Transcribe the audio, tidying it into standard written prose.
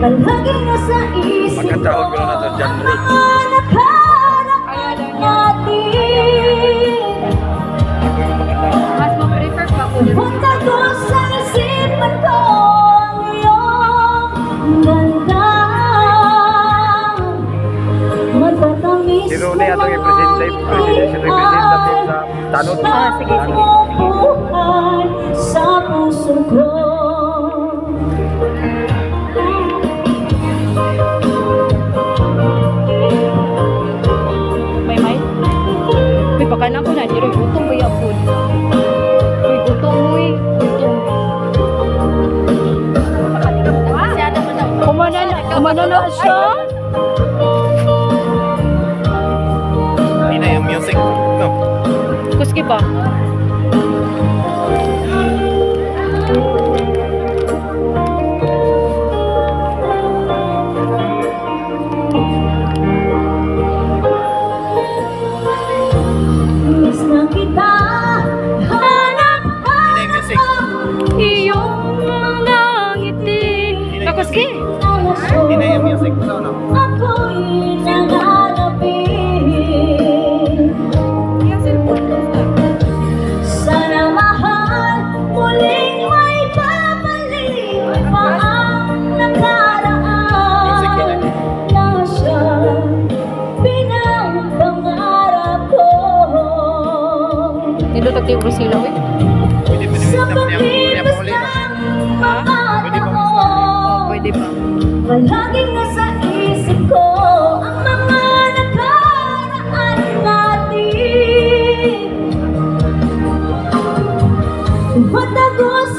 palagi nasa isip ko Pagkatawag ko na to, John ang Rick. mga nakaraan natin. Mas ma-prefer pa po. Punta ko sa isipan ko ang iyong ganda. Matatamis Si Ronnie atong representative sa Tanod. Sige, sige. buhay sa puso ko. May mic? Uy, pakanan ko na. Diro, gutong ba po? Uy, gutong, uy. Gutong. Kumana na siya? Hindi na yung music. No. Kuski ba? Miss na kita, hanap Hindi na yung music. Iyong mga ngiti. Kuski? Hindi na yung music. No, no. Ako'y nanganapin. Sana mahal, muling may babalik pa ang nakaraan na siyang pinapangarap ko. Nilutag tayo po sila, uy. Pwede mo Sa yung paglipas uli. ng Ha? Pwede ba Oh, pwede ba? palaging nasa isip ko ang mga nakaraan natin. Matagos